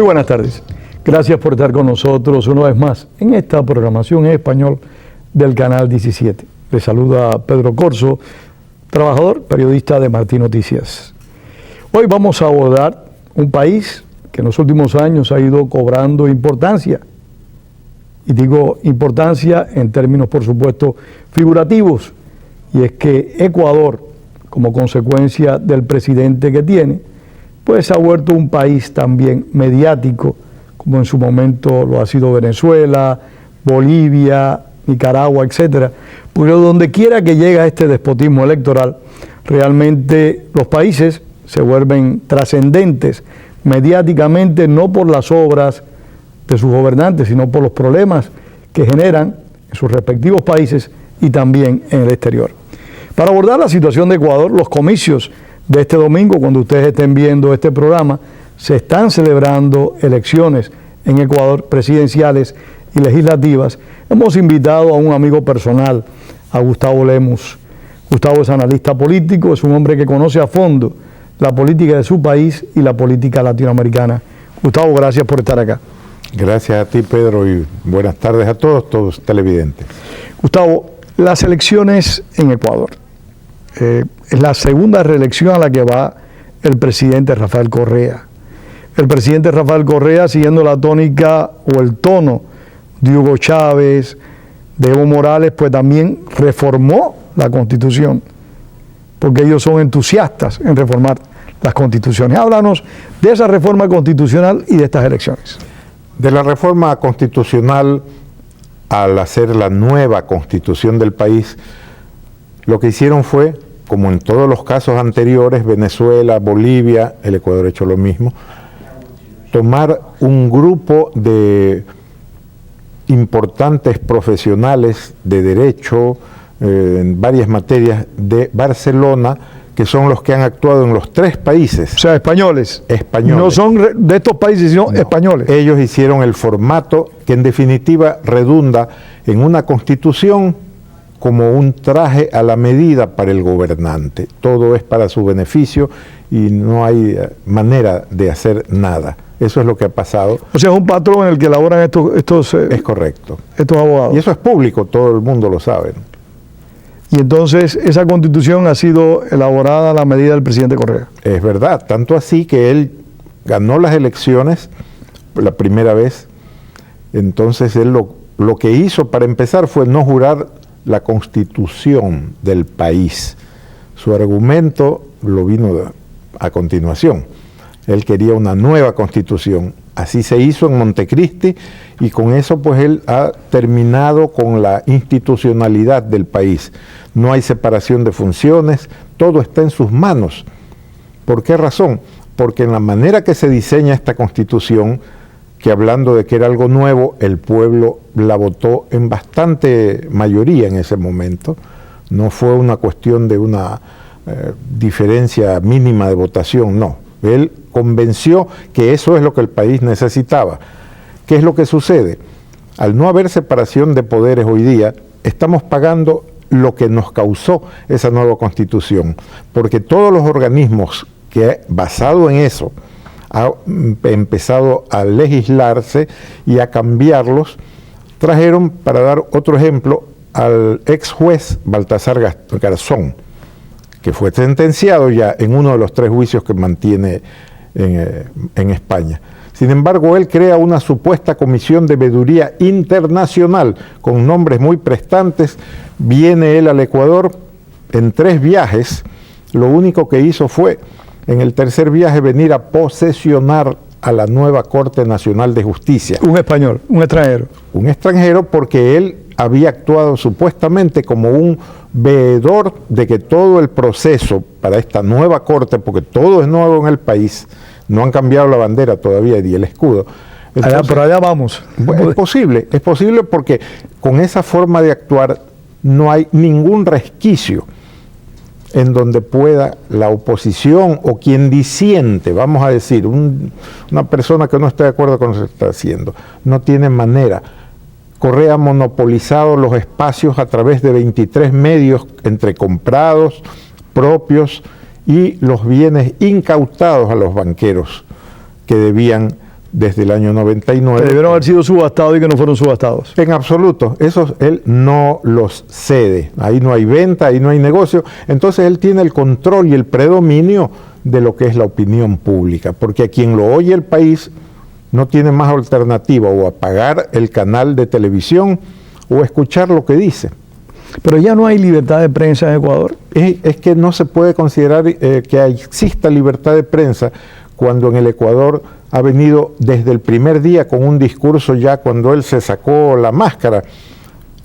buenas tardes. Gracias por estar con nosotros una vez más en esta programación en español del Canal 17. Les saluda Pedro Corzo, trabajador, periodista de Martín Noticias. Hoy vamos a abordar un país que en los últimos años ha ido cobrando importancia. Y digo importancia en términos, por supuesto, figurativos. Y es que Ecuador, como consecuencia del presidente que tiene, pues ha vuelto un país también mediático, como en su momento lo ha sido Venezuela, Bolivia, Nicaragua, etcétera. Porque donde quiera que llega este despotismo electoral, realmente los países se vuelven trascendentes mediáticamente, no por las obras de sus gobernantes, sino por los problemas que generan en sus respectivos países y también en el exterior. Para abordar la situación de Ecuador, los comicios de este domingo, cuando ustedes estén viendo este programa, se están celebrando elecciones en Ecuador, presidenciales y legislativas. Hemos invitado a un amigo personal, a Gustavo Lemus. Gustavo es analista político, es un hombre que conoce a fondo la política de su país y la política latinoamericana. Gustavo, gracias por estar acá. Gracias a ti, Pedro, y buenas tardes a todos televidentes. Gustavo, las elecciones en Ecuador. Es la segunda reelección a la que va el presidente Rafael Correa. El presidente Rafael Correa, siguiendo la tónica o el tono de Hugo Chávez, de Evo Morales, pues también reformó la Constitución, porque ellos son entusiastas en reformar las constituciones. Háblanos de esa reforma constitucional y de estas elecciones. De la reforma constitucional, al hacer la nueva constitución del país, lo que hicieron fue, como en todos los casos anteriores, Venezuela, Bolivia, el Ecuador ha hecho lo mismo, tomar un grupo de importantes profesionales de derecho en varias materias de Barcelona, que son los que han actuado en los tres países. O sea, españoles. Españoles. No son de estos países, sino españoles. Ellos hicieron el formato que en definitiva redunda en una constitución como un traje a la medida para el gobernante. Todo es para su beneficio y no hay manera de hacer nada. Eso es lo que ha pasado. O sea, es un patrón en el que elaboran estos es correcto. Estos abogados. Y eso es público, todo el mundo lo sabe. Y entonces esa constitución ha sido elaborada a la medida del presidente Correa. Es verdad, tanto así que él ganó las elecciones la primera vez. Entonces él lo que hizo para empezar fue no jurar la constitución del país. Su argumento lo vino a continuación. Él quería una nueva constitución. Así se hizo en Montecristi y con eso pues él ha terminado con la institucionalidad del país. No hay separación de funciones, todo está en sus manos. ¿Por qué razón? Porque en la manera que se diseña esta constitución, que hablando de que era algo nuevo, el pueblo la votó en bastante mayoría en ese momento. No fue una cuestión de una diferencia mínima de votación, no. Él convenció que eso es lo que el país necesitaba. ¿Qué es lo que sucede? Al no haber separación de poderes hoy día, estamos pagando lo que nos causó esa nueva constitución, porque todos los organismos que, basado en eso, ha empezado a legislarse y a cambiarlos, trajeron, para dar otro ejemplo, al ex juez Baltasar Garzón, que fue sentenciado ya en uno de los 3 juicios que mantiene en España. Sin embargo, él crea una supuesta comisión de veeduría internacional con nombres muy prestantes. Viene él al Ecuador en 3 viajes. Lo único que hizo fue, en el tercer viaje, venir a posesionar a la nueva Corte Nacional de Justicia. Un español, un extranjero. Un extranjero, porque él había actuado supuestamente como un veedor de que todo el proceso para esta nueva corte, porque todo es nuevo en el país, no han cambiado la bandera todavía y el escudo. Entonces, por allá vamos. Es posible porque con esa forma de actuar no hay ningún resquicio en donde pueda la oposición o quien disiente, vamos a decir, una persona que no está de acuerdo con lo que se está haciendo, no tiene manera. Correa ha monopolizado los espacios a través de 23 medios entre comprados, propios y los bienes incautados a los banqueros que debían desde el año 99. Que debieron haber sido subastados y que no fueron subastados. En absoluto, esos él no los cede. Ahí no hay venta, ahí no hay negocio. Entonces él tiene el control y el predominio de lo que es la opinión pública, porque a quien lo oye el país no tiene más alternativa o apagar el canal de televisión o escuchar lo que dice. Pero ya no hay libertad de prensa en Ecuador. Es que no se puede considerar que exista libertad de prensa cuando en el Ecuador ha venido desde el primer día con un discurso ya cuando él se sacó la máscara,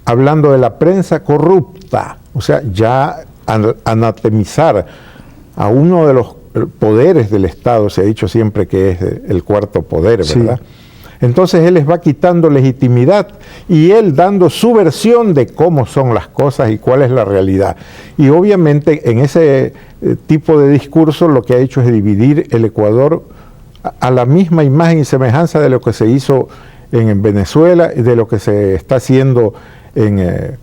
hablando de la prensa corrupta, o sea, ya anatemizar a uno de los poderes del Estado, se ha dicho siempre que es el cuarto poder, ¿verdad? Sí. Entonces él les va quitando legitimidad y él dando su versión de cómo son las cosas y cuál es la realidad. Y obviamente en ese tipo de discurso lo que ha hecho es dividir el Ecuador a la misma imagen y semejanza de lo que se hizo en Venezuela, de lo que se está haciendo en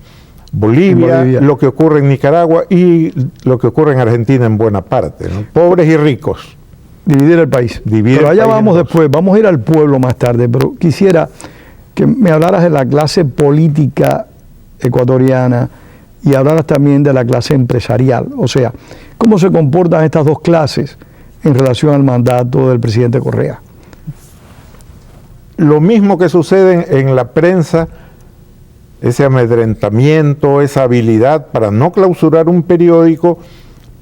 Bolivia, lo que ocurre en Nicaragua y lo que ocurre en Argentina en buena parte, ¿no? Pobres y ricos. Dividir el país. Pero allá vamos después, vamos a ir al pueblo más tarde, pero quisiera que me hablaras de la clase política ecuatoriana y hablaras también de la clase empresarial, o sea, cómo se comportan estas dos clases en relación al mandato del presidente Correa. Lo mismo que sucede en la prensa, ese amedrentamiento, esa habilidad para no clausurar un periódico,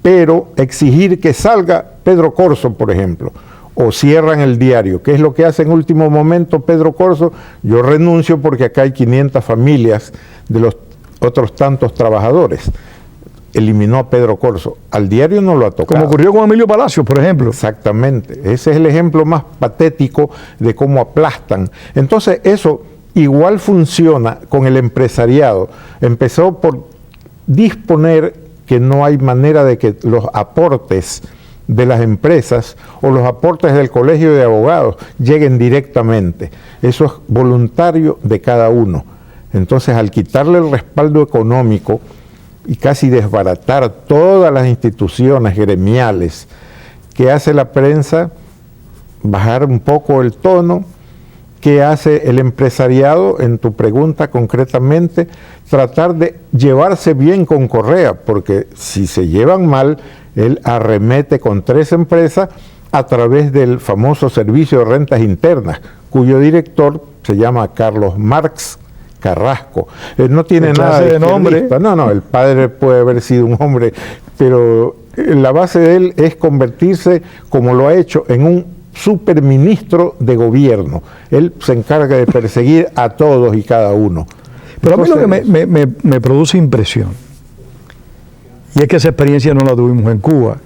pero exigir que salga Pedro Corso, por ejemplo, o cierran el diario, que es lo que hace en último momento Pedro Corso. Yo renuncio porque acá hay 500 familias de los otros tantos trabajadores. Eliminó a Pedro Corso. Al diario no lo ha tocado. Como ocurrió con Emilio Palacios, por ejemplo. Exactamente. Ese es el ejemplo más patético de cómo aplastan. Entonces eso igual funciona con el empresariado. Empezó por disponer que no hay manera de que los aportes de las empresas o los aportes del colegio de abogados lleguen directamente. Eso es voluntario de cada uno. Entonces, al quitarle el respaldo económico y casi desbaratar todas las instituciones gremiales que hace la prensa, bajar un poco el tono. ¿Qué hace el empresariado? En tu pregunta concretamente, tratar de llevarse bien con Correa, porque si se llevan mal, él arremete con 3 empresas a través del famoso Servicio de Rentas Internas, cuyo director se llama Carlos Marx Carrasco. No tiene nada de nombre. No, el padre puede haber sido un hombre, pero la base de él es convertirse, como lo ha hecho, en un superministro de gobierno. Él se encarga de perseguir a todos y cada uno. Pero entonces, a mí lo que me produce impresión, y es que esa experiencia no la tuvimos en Cuba.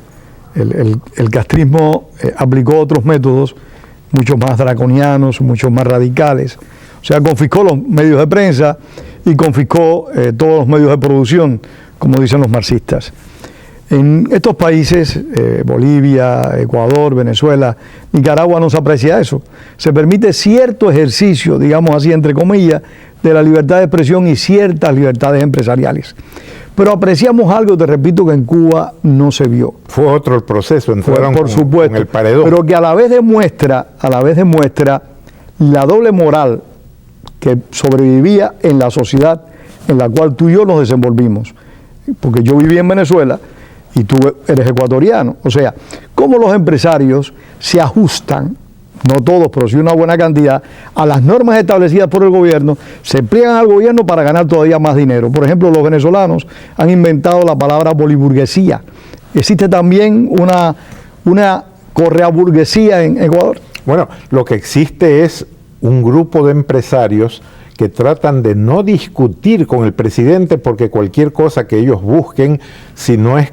El castrismo aplicó otros métodos mucho más draconianos, mucho más radicales. O sea, confiscó los medios de prensa y confiscó todos los medios de producción, como dicen los marxistas. En estos países, Bolivia, Ecuador, Venezuela, Nicaragua, no se aprecia eso. Se permite cierto ejercicio, digamos así, entre comillas, de la libertad de expresión y ciertas libertades empresariales. Pero apreciamos algo, te repito, que en Cuba no se vio. Fue otro el proceso, entraron por supuesto, con el paredón. Pero que a la vez demuestra la doble moral que sobrevivía en la sociedad en la cual tú y yo nos desenvolvimos. Porque yo viví en Venezuela y tú eres ecuatoriano. O sea, cómo los empresarios se ajustan, no todos, pero sí una buena cantidad, a las normas establecidas por el gobierno, se pliegan al gobierno para ganar todavía más dinero. Por ejemplo, los venezolanos han inventado la palabra boliburguesía. ¿Existe también una correaburguesía en Ecuador? Bueno, lo que existe es un grupo de empresarios que tratan de no discutir con el presidente porque cualquier cosa que ellos busquen, si no es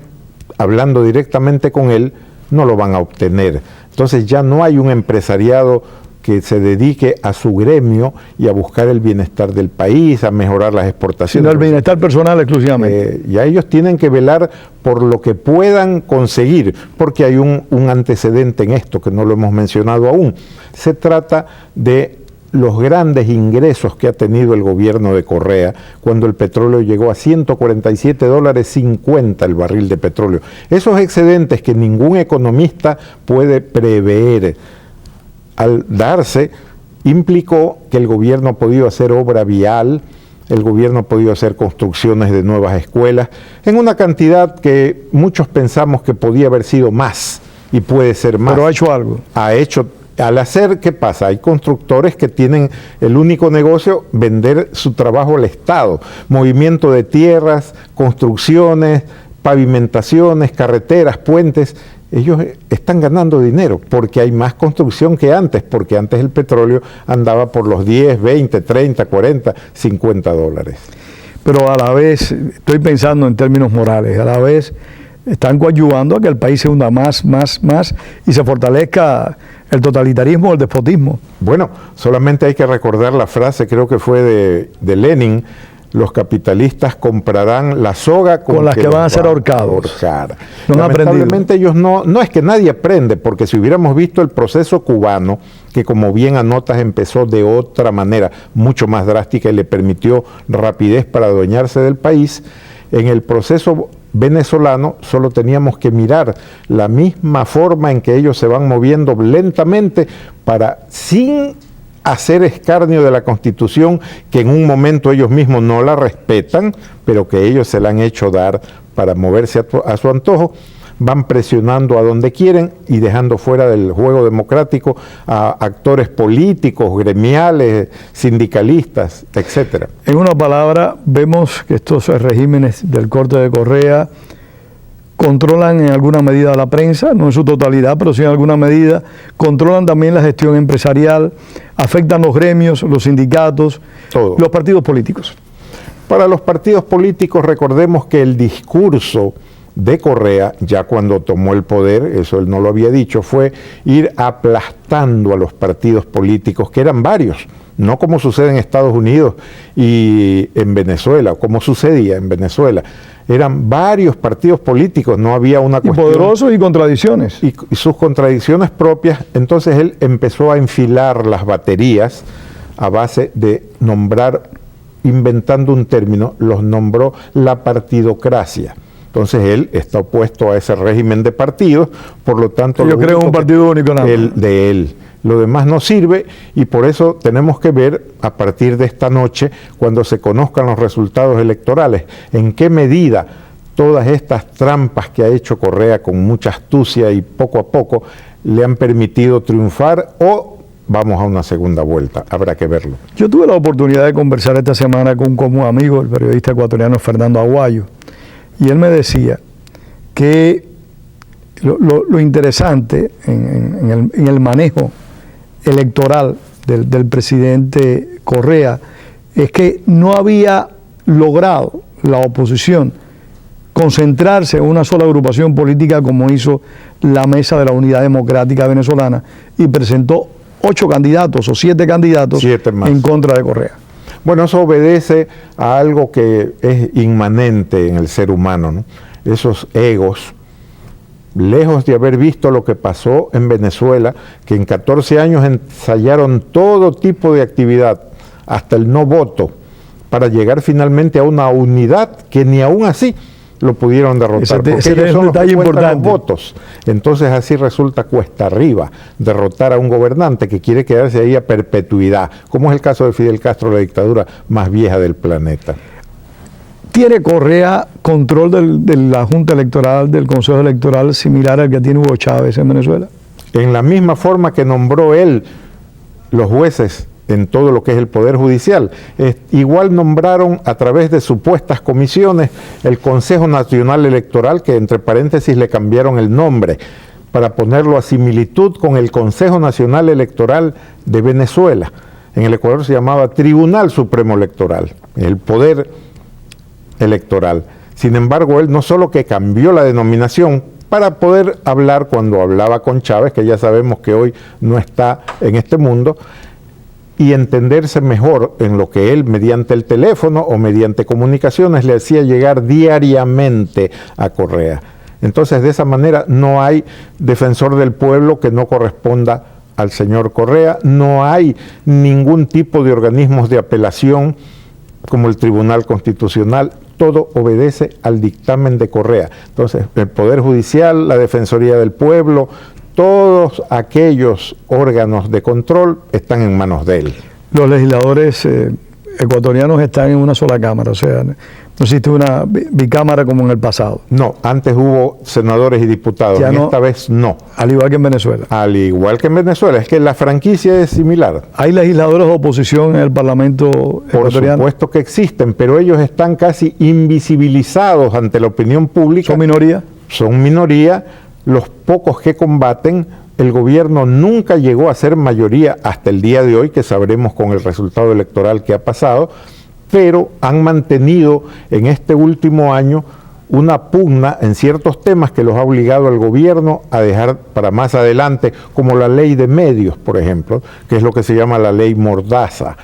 hablando directamente con él, no lo van a obtener. Entonces ya no hay un empresariado que se dedique a su gremio y a buscar el bienestar del país, a mejorar las exportaciones. Sino el bienestar personal exclusivamente. Ya ellos tienen que velar por lo que puedan conseguir, porque hay un antecedente en esto que no lo hemos mencionado aún. Se trata de los grandes ingresos que ha tenido el gobierno de Correa cuando el petróleo llegó a $147.50 el barril de petróleo. Esos excedentes que ningún economista puede prever al darse, implicó que el gobierno ha podido hacer obra vial, el gobierno ha podido hacer construcciones de nuevas escuelas, en una cantidad que muchos pensamos que podía haber sido más y puede ser más. Pero ha hecho algo. Ha hecho, al hacer, ¿qué pasa? Hay constructores que tienen el único negocio, vender su trabajo al Estado. Movimiento de tierras, construcciones, pavimentaciones, carreteras, puentes. Ellos están ganando dinero porque hay más construcción que antes, porque antes el petróleo andaba por los 10, 20, 30, 40, 50 dólares. Pero a la vez, estoy pensando en términos morales, a la vez están coadyuvando a que el país se hunda más y se fortalezca el totalitarismo o el despotismo. Bueno, solamente hay que recordar la frase, creo que fue de Lenin: los capitalistas comprarán la soga con las que van a ser ahorcados. No lamentablemente ellos no es que nadie aprende, porque si hubiéramos visto el proceso cubano, que como bien anotas empezó de otra manera, mucho más drástica y le permitió rapidez para adueñarse del país, en el proceso venezolano solo teníamos que mirar la misma forma en que ellos se van moviendo lentamente para, sin hacer escarnio de la Constitución, que en un momento ellos mismos no la respetan, pero que ellos se la han hecho dar para moverse a su antojo, van presionando a donde quieren y dejando fuera del juego democrático a actores políticos, gremiales, sindicalistas, etcétera. En una palabra, vemos que estos regímenes del corte de Correa controlan en alguna medida la prensa, no en su totalidad, pero sí en alguna medida, controlan también la gestión empresarial, afectan los gremios, los sindicatos, todo. Los partidos políticos. Para los partidos políticos, recordemos que el discurso de Correa, ya cuando tomó el poder, eso él no lo había dicho, fue ir aplastando a los partidos políticos, que eran varios, no como sucede en Estados Unidos y en Venezuela, como sucedía en Venezuela. Eran varios partidos políticos, no había una cuestión. Y poderosos y contradicciones. Y sus contradicciones propias. Entonces él empezó a enfilar las baterías a base de nombrar, inventando un término, los nombró la partidocracia. Entonces él está opuesto a ese régimen de partidos, por lo tanto... Yo creo un partido único nada más. De él. Lo demás no sirve y por eso tenemos que ver a partir de esta noche, cuando se conozcan los resultados electorales, en qué medida todas estas trampas que ha hecho Correa con mucha astucia y poco a poco le han permitido triunfar o vamos a una segunda vuelta. Habrá que verlo. Yo tuve la oportunidad de conversar esta semana con un común amigo, el periodista ecuatoriano Fernando Aguayo, y él me decía que lo interesante en el manejo electoral del presidente Correa es que no había logrado la oposición concentrarse en una sola agrupación política como hizo la Mesa de la Unidad Democrática Venezolana y presentó 8 candidatos o 7 candidatos en contra de Correa. Bueno, eso obedece a algo que es inmanente en el ser humano, ¿no? Esos egos, lejos de haber visto lo que pasó en Venezuela, que en 14 años ensayaron todo tipo de actividad, hasta el no voto, para llegar finalmente a una unidad que ni aún así lo pudieron derrotar, porque ellos son los que cuentan los votos. Entonces así resulta cuesta arriba derrotar a un gobernante que quiere quedarse ahí a perpetuidad, como es el caso de Fidel Castro, la dictadura más vieja del planeta. ¿Tiene Correa control de la Junta Electoral, del Consejo Electoral, similar al que tiene Hugo Chávez en Venezuela? En la misma forma que nombró él los jueces en todo lo que es el Poder Judicial, igual nombraron a través de supuestas comisiones el Consejo Nacional Electoral, que entre paréntesis le cambiaron el nombre para ponerlo a similitud con el Consejo Nacional Electoral de Venezuela. En el Ecuador se llamaba Tribunal Supremo Electoral, el Poder Electoral. Sin embargo, él no solo que cambió la denominación para poder hablar cuando hablaba con Chávez, que ya sabemos que hoy no está en este mundo, y entenderse mejor en lo que él, mediante el teléfono o mediante comunicaciones, le hacía llegar diariamente a Correa. Entonces, de esa manera, no hay defensor del pueblo que no corresponda al señor Correa, no hay ningún tipo de organismos de apelación como el Tribunal Constitucional, todo obedece al dictamen de Correa. Entonces, el Poder Judicial, la Defensoría del Pueblo, todos aquellos órganos de control están en manos de él. Los legisladores ecuatorianos están en una sola cámara, o sea, no existe una bicámara como en el pasado. No, antes hubo senadores y diputados, Ya no, esta vez no. Al igual que en Venezuela. Al igual que en Venezuela, es que la franquicia es similar. ¿Hay legisladores de oposición en el Parlamento ecuatoriano? Por supuesto que existen, pero ellos están casi invisibilizados ante la opinión pública. ¿Son minoría? Son minoría. Los pocos que combaten, el gobierno nunca llegó a ser mayoría hasta el día de hoy, que sabremos con el resultado electoral que ha pasado, pero han mantenido en este último año una pugna en ciertos temas que los ha obligado al gobierno a dejar para más adelante, como la ley de medios, por ejemplo, que es lo que se llama la ley Mordaza.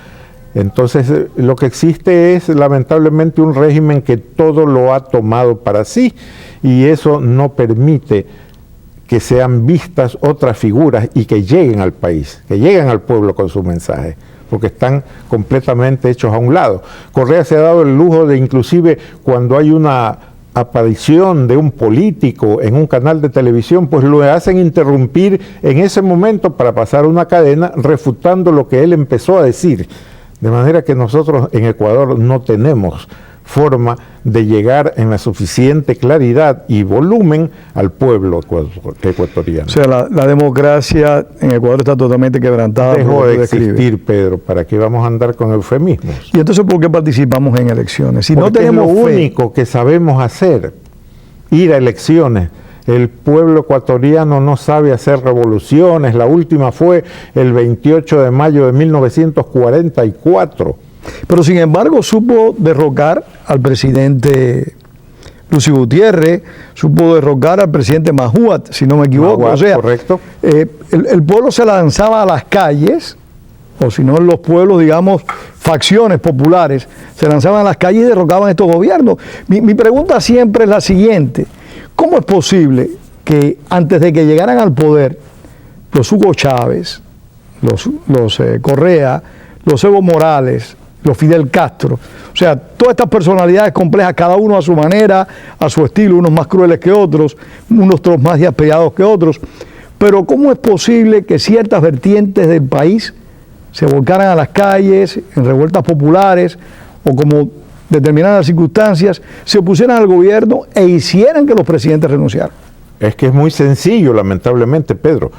Entonces, lo que existe es lamentablemente un régimen que todo lo ha tomado para sí, y eso no permite que sean vistas otras figuras y que lleguen al país, que lleguen al pueblo con su mensaje, porque están completamente hechos a un lado. Correa se ha dado el lujo de, inclusive cuando hay una aparición de un político en un canal de televisión, pues lo hacen interrumpir en ese momento para pasar una cadena refutando lo que él empezó a decir. De manera que nosotros en Ecuador no tenemos forma de llegar en la suficiente claridad y volumen al pueblo ecuatoriano. O sea, la democracia en Ecuador está totalmente quebrantada. Dejó de existir, Pedro. ¿Para qué vamos a andar con eufemismos? ¿Y entonces por qué participamos en elecciones? Si porque no tenemos es lo fe, único que sabemos hacer, ir a elecciones. El pueblo ecuatoriano no sabe hacer revoluciones. La última fue el 28 de mayo de 1944. Pero sin embargo supo derrocar al presidente Lucio Gutiérrez, supo derrocar al presidente Mahuat, si no me equivoco. Mahuat, o sea, correcto. El pueblo se lanzaba a las calles, o si no en los pueblos, digamos, facciones populares, se lanzaban a las calles y derrocaban estos gobiernos. Mi pregunta siempre es la siguiente: ¿cómo es posible que antes de que llegaran al poder los Hugo Chávez, los Correa, los Evo Morales, los Fidel Castro, o sea, todas estas personalidades complejas, cada uno a su manera, a su estilo, unos más crueles que otros, unos más despiadados que otros, pero cómo es posible que ciertas vertientes del país se volcaran a las calles, en revueltas populares, o como determinadas circunstancias, se opusieran al gobierno e hicieran que los presidentes renunciaran? Es que es muy sencillo, lamentablemente, Pedro.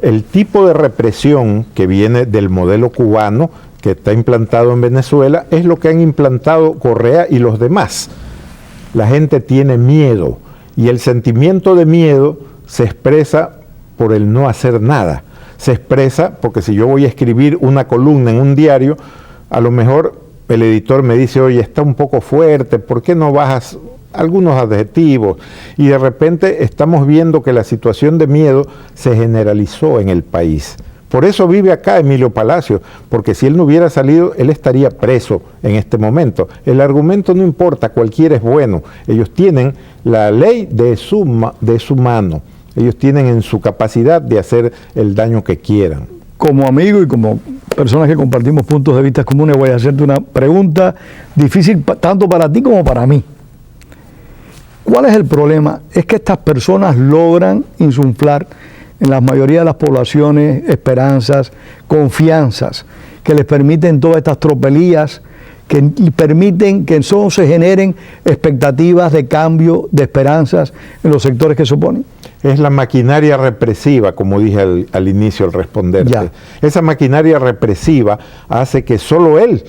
El tipo de represión que viene del modelo cubano, que está implantado en Venezuela, es lo que han implantado Correa y los demás. La gente tiene miedo, y el sentimiento de miedo se expresa por el no hacer nada. Se expresa porque si yo voy a escribir una columna en un diario, a lo mejor el editor me dice: oye, está un poco fuerte, ¿por qué no bajas algunos adjetivos? Y de repente estamos viendo que la situación de miedo se generalizó en el país. Por eso vive acá Emilio Palacio, porque si él no hubiera salido, él estaría preso en este momento. El argumento no importa, cualquiera es bueno. Ellos tienen la ley de su mano. Ellos tienen en su capacidad de hacer el daño que quieran. Como amigo y como personas que compartimos puntos de vista comunes, voy a hacerte una pregunta difícil tanto para ti como para mí. ¿Cuál es el problema? Es que estas personas logran insuflar en la mayoría de las poblaciones esperanzas, confianzas, que les permiten todas estas tropelías, que permiten que se generen expectativas de cambio, de esperanzas en los sectores que se oponen. Es la maquinaria represiva, como dije al inicio al responderte. Ya. Esa maquinaria represiva hace que solo él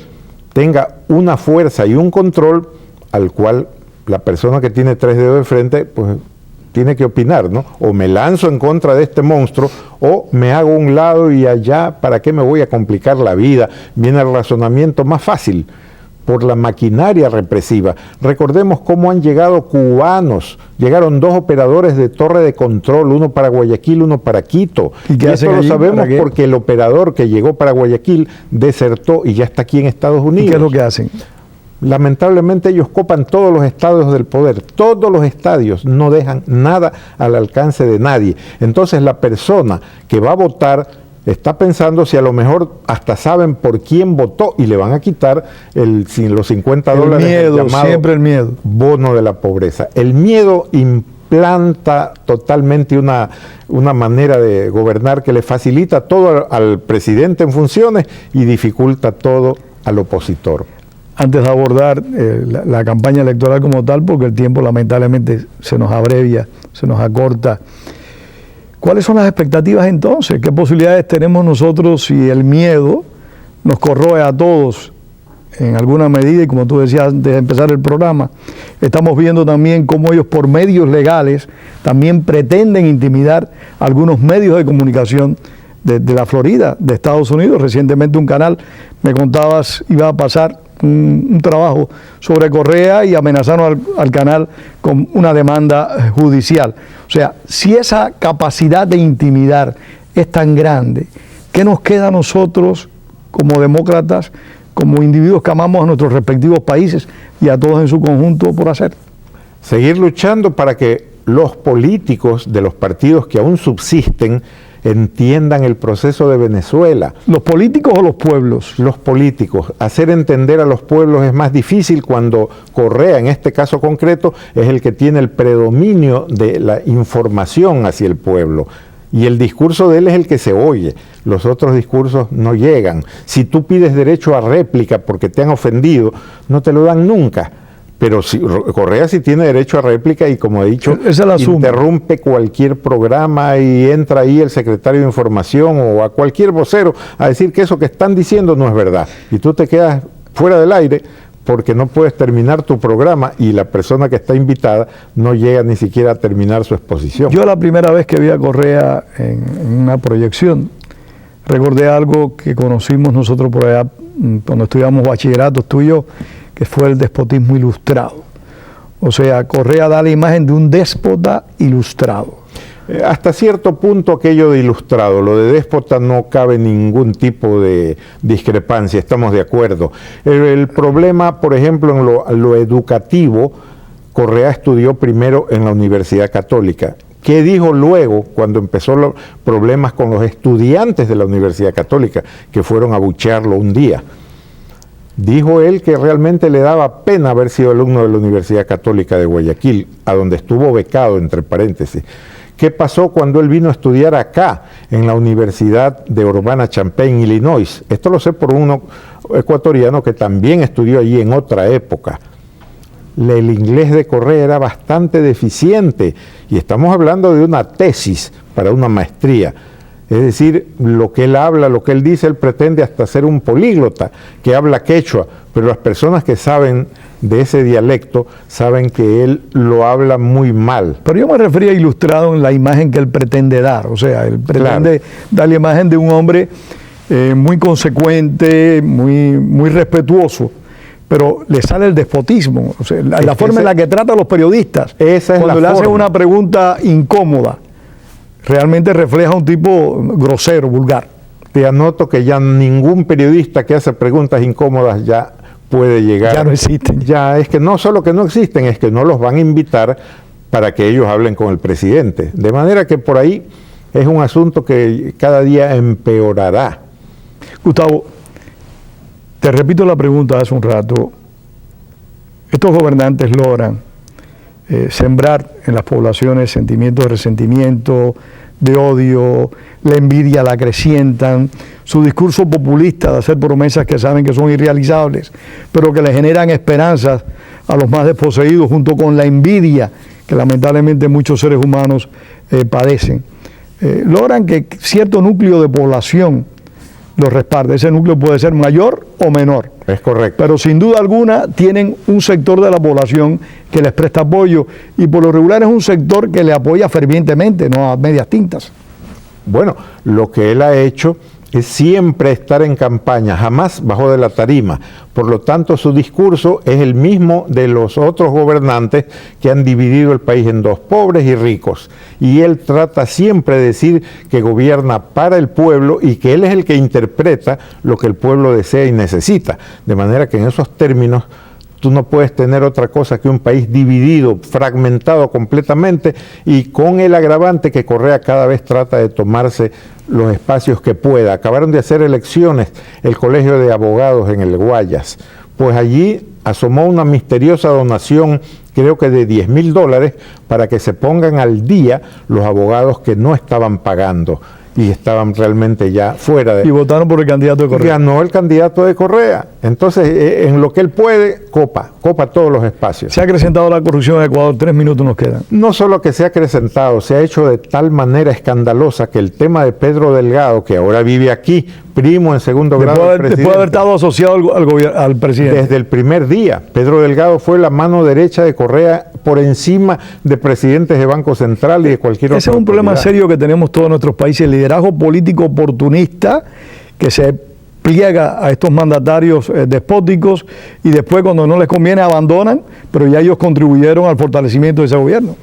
tenga una fuerza y un control al cual la persona que tiene tres dedos de frente, pues tiene que opinar, ¿no? O me lanzo en contra de este monstruo, o me hago a un lado y allá, ¿para qué me voy a complicar la vida? Viene el razonamiento más fácil, por la maquinaria represiva. Recordemos cómo han llegado cubanos. Llegaron 2 operadores de torre de control, uno para Guayaquil, uno para Quito. ¿Y qué hacen esto lo allí? sabemos porque el operador que llegó para Guayaquil desertó y ya está aquí en Estados Unidos. ¿Y qué es lo que hacen? Lamentablemente ellos copan todos los estadios del poder, todos los estadios, no dejan nada al alcance de nadie. Entonces la persona que va a votar está pensando si a lo mejor hasta saben por quién votó y le van a quitar los $50 El miedo, llamado siempre el miedo. bono de la pobreza. El miedo implanta totalmente una manera de gobernar que le facilita todo al presidente en funciones y dificulta todo al opositor. Antes de abordar la campaña electoral como tal, porque el tiempo lamentablemente se nos abrevia, se nos acorta, ¿cuáles son las expectativas entonces? ¿Qué posibilidades tenemos nosotros si el miedo nos corroe a todos en alguna medida? Y como tú decías antes de empezar el programa, estamos viendo también cómo ellos por medios legales también pretenden intimidar algunos medios de comunicación de la Florida, de Estados Unidos. Recientemente un canal, me contabas, iba a pasar un trabajo sobre Correa y amenazaron al canal con una demanda judicial. O sea, si esa capacidad de intimidar es tan grande, ¿qué nos queda a nosotros como demócratas, como individuos que amamos a nuestros respectivos países y a todos en su conjunto por hacer? Seguir luchando para que los políticos de los partidos que aún subsisten entiendan el proceso de Venezuela. ¿Los políticos o los pueblos? Los políticos. Hacer entender a los pueblos es más difícil cuando Correa, en este caso concreto, es el que tiene el predominio de la información hacia el pueblo. Y el discurso de él es el que se oye. Los otros discursos no llegan. Si tú pides derecho a réplica porque te han ofendido, no te lo dan nunca. Pero si, Correa sí tiene derecho a réplica y, como he dicho, interrumpe cualquier programa y entra ahí el secretario de Información o a cualquier vocero a decir que eso que están diciendo no es verdad. Y tú te quedas fuera del aire porque no puedes terminar tu programa y la persona que está invitada no llega ni siquiera a terminar su exposición. Yo la primera vez que vi a Correa en una proyección, recordé algo que conocimos nosotros por allá cuando estudiamos bachillerato, tú y yo, que fue el despotismo ilustrado. O sea, Correa da la imagen de un déspota ilustrado. Hasta cierto punto aquello de ilustrado, lo de déspota no cabe ningún tipo de discrepancia, estamos de acuerdo. El problema, por ejemplo, en lo educativo, Correa estudió primero en la Universidad Católica. ¿Qué dijo luego cuando empezó los problemas con los estudiantes de la Universidad Católica que fueron a abuchearlo un día? Dijo él que realmente le daba pena haber sido alumno de la Universidad Católica de Guayaquil, a donde estuvo becado, entre paréntesis. ¿Qué pasó cuando él vino a estudiar acá, en la Universidad de Urbana-Champaign, Illinois? Esto lo sé por uno ecuatoriano que también estudió allí en otra época. El inglés de Correa era bastante deficiente, y estamos hablando de una tesis para una maestría. Es decir, lo que él habla, lo que él dice, él pretende hasta ser un políglota que habla quechua, pero las personas que saben de ese dialecto saben que él lo habla muy mal. Pero yo me refería a ilustrado en la imagen que él pretende dar, o sea, él pretende dar la imagen de un hombre muy consecuente, muy respetuoso, pero le sale el despotismo, o sea, la forma en la que trata a los periodistas. Esa es cuando le hacen forma. una pregunta incómoda, realmente refleja un tipo grosero, vulgar. Te anoto que ya ningún periodista que hace preguntas incómodas ya puede llegar. Ya no existen. Ya es que no solo que no existen, es que no los van a invitar para que ellos hablen con el presidente. De manera que por ahí es un asunto que cada día empeorará. Gustavo, te repito la pregunta de hace un rato. Estos gobernantes logran sembrar en las poblaciones sentimientos de resentimiento, de odio, la envidia la acrecientan, su discurso populista de hacer promesas que saben que son irrealizables, pero que le generan esperanzas a los más desposeídos, junto con la envidia que lamentablemente muchos seres humanos padecen. Logran que cierto núcleo de población los respalde. Ese núcleo puede ser mayor o menor. Es correcto. Pero sin duda alguna tienen un sector de la población que les presta apoyo, y por lo regular es un sector que le apoya fervientemente, no a medias tintas. Bueno, lo que él ha hecho es siempre estar en campaña, jamás bajó de la tarima. Por lo tanto, su discurso es el mismo de los otros gobernantes que han dividido el país en dos, pobres y ricos. Y él trata siempre de decir que gobierna para el pueblo y que él es el que interpreta lo que el pueblo desea y necesita. De manera que en esos términos tú no puedes tener otra cosa que un país dividido, fragmentado completamente, y con el agravante que Correa cada vez trata de tomarse los espacios que pueda. Acabaron de hacer elecciones el Colegio de Abogados en el Guayas. Pues allí asomó una misteriosa donación, creo que de $10,000, para que se pongan al día los abogados que no estaban pagando y estaban realmente ya fuera de... Y votaron por el candidato de Correa. Ganó el candidato de Correa. Entonces, en lo que él puede, copa todos los espacios. Se ha acrecentado la corrupción en Ecuador, 3 minutos nos quedan. No solo que se ha acrecentado, se ha hecho de tal manera escandalosa que el tema de Pedro Delgado, que ahora vive aquí, primo en segundo grado del presidente, Después de haber estado asociado al presidente. desde el primer día, Pedro Delgado fue la mano derecha de Correa por encima de presidentes de Banco Central y de cualquier otro. Ese es un problema serio que tenemos todos nuestros países, el liderazgo político oportunista que se pliega a estos mandatarios despóticos y después cuando no les conviene abandonan, pero ya ellos contribuyeron al fortalecimiento de ese gobierno.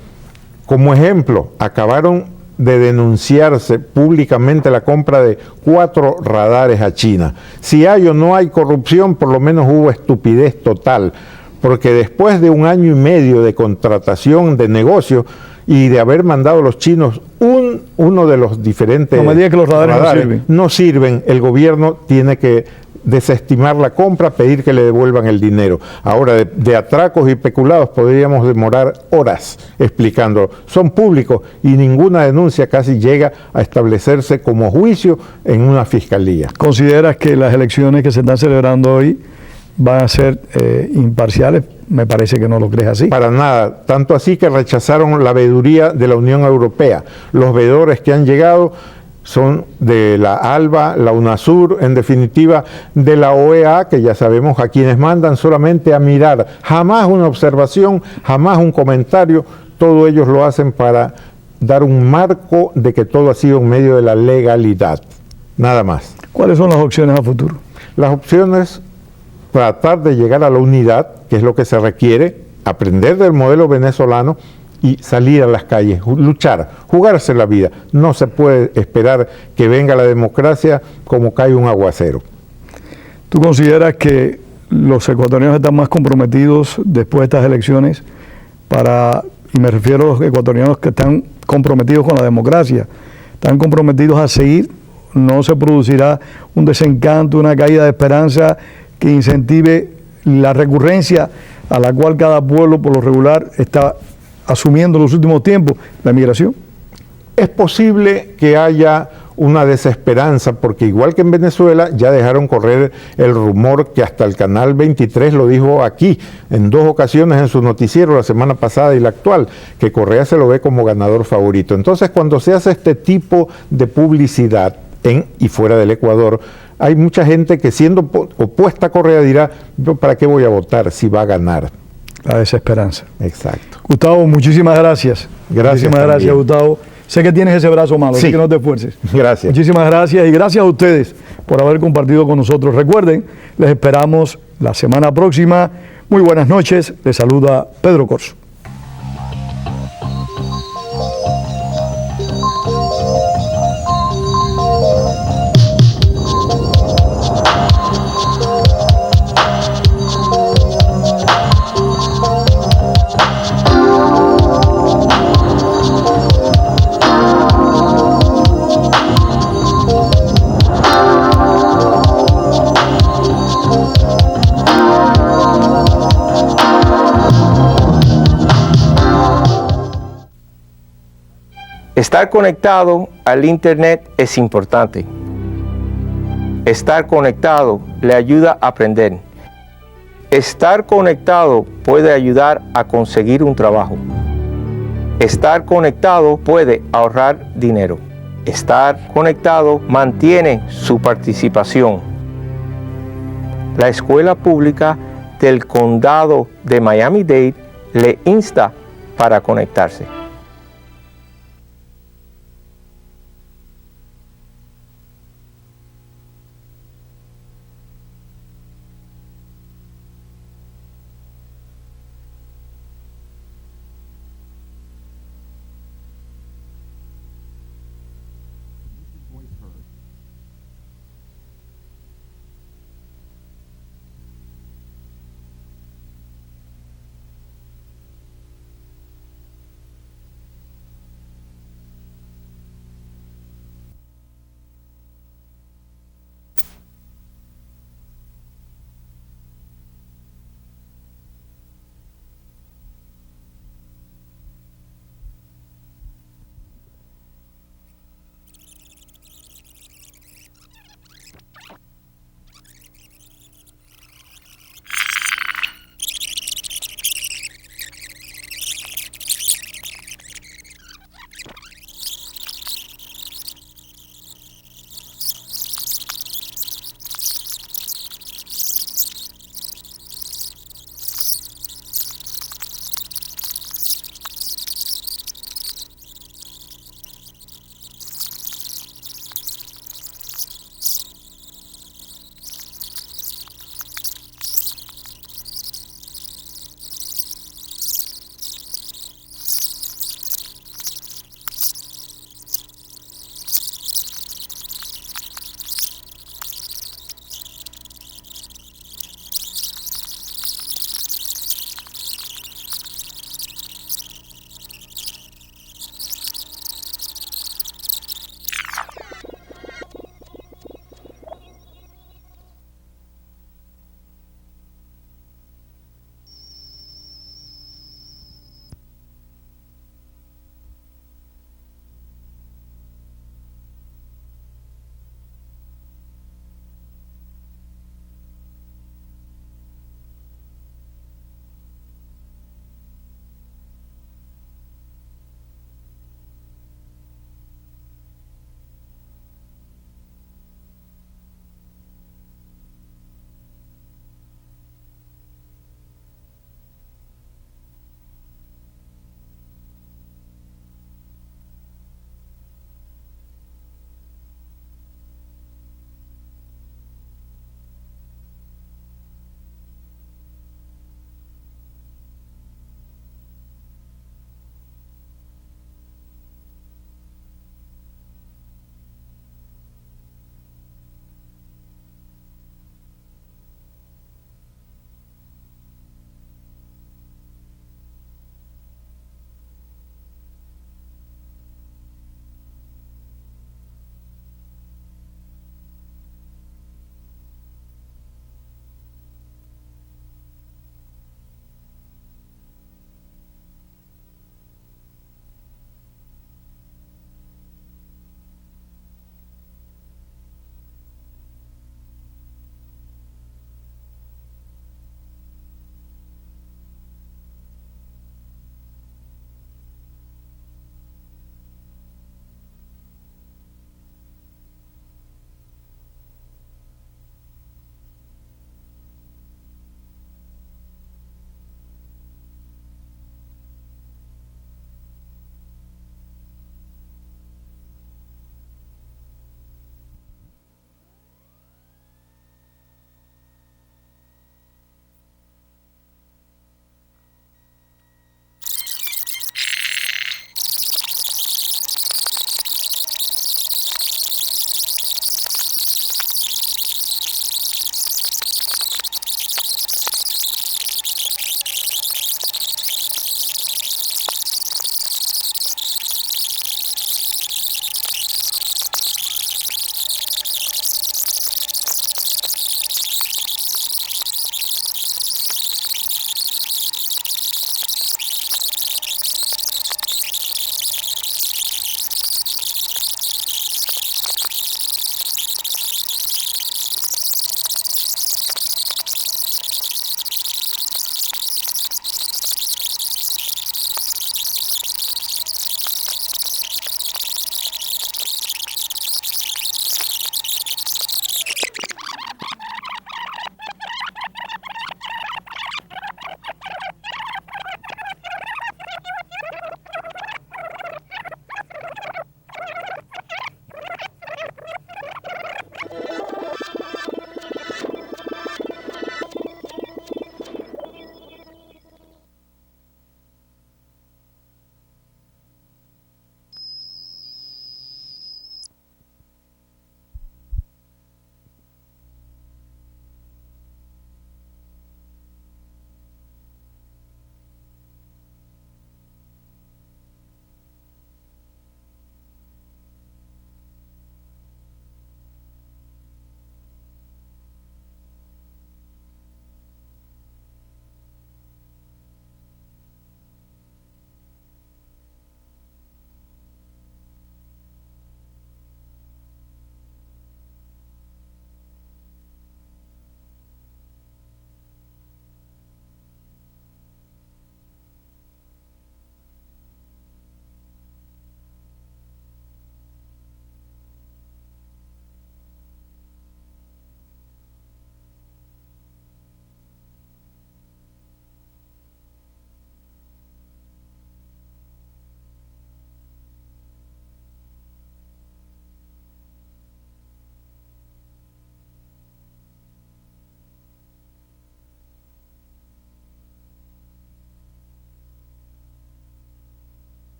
Como ejemplo, acabaron de denunciarse públicamente la compra de 4 radares a China. Si hay o no hay corrupción, por lo menos hubo estupidez total, porque después de 1 año y medio de contratación de negocio y de haber mandado a los chinos uno de los diferentes no me digas que los radares no sirven, el gobierno tiene que desestimar la compra, pedir que le devuelvan el dinero. Ahora, de atracos y peculados podríamos demorar horas explicando. Son públicos y ninguna denuncia casi llega a establecerse como juicio en una fiscalía. ¿Consideras que las elecciones que se están celebrando hoy van a ser imparciales? Me parece que no lo crees así. Para nada, tanto así que rechazaron la veeduría de la Unión Europea. Los veedores que han llegado son de la ALBA, la UNASUR, en definitiva de la OEA, que ya sabemos a quienes mandan solamente a mirar, jamás una observación, jamás un comentario, todos ellos lo hacen para dar un marco de que todo ha sido en medio de la legalidad, nada más. ¿Cuáles son las opciones a futuro? Las opciones, tratar de llegar a la unidad, que es lo que se requiere, aprender del modelo venezolano, y salir a las calles, luchar, jugarse la vida. No se puede esperar que venga la democracia como cae un aguacero. ¿Tú consideras que los ecuatorianos están más comprometidos después de estas elecciones y me refiero a los ecuatorianos que están comprometidos con la democracia, están comprometidos a seguir? ¿No se producirá un desencanto, una caída de esperanza que incentive la recurrencia a la cual cada pueblo por lo regular está asumiendo en los últimos tiempos, la migración? Es posible que haya una desesperanza, porque igual que en Venezuela ya dejaron correr el rumor que hasta el Canal 23 lo dijo aquí en 2 ocasiones en su noticiero, la semana pasada y la actual, que Correa se lo ve como ganador favorito. Entonces, cuando se hace este tipo de publicidad en y fuera del Ecuador, hay mucha gente que siendo opuesta a Correa dirá, ¿para qué voy a votar si va a ganar? La desesperanza. Exacto. Gustavo, muchísimas gracias. Muchísimas gracias, Gustavo. Sé que tienes ese brazo malo, sí, así que no te esfuerces. Gracias. Muchísimas gracias y gracias a ustedes por haber compartido con nosotros. Recuerden, les esperamos la semana próxima. Muy buenas noches. Les saluda Pedro Corso. Estar conectado al Internet es importante. Estar conectado le ayuda a aprender. Estar conectado puede ayudar a conseguir un trabajo. Estar conectado puede ahorrar dinero. Estar conectado mantiene su participación. La Escuela Pública del Condado de Miami-Dade le insta para conectarse.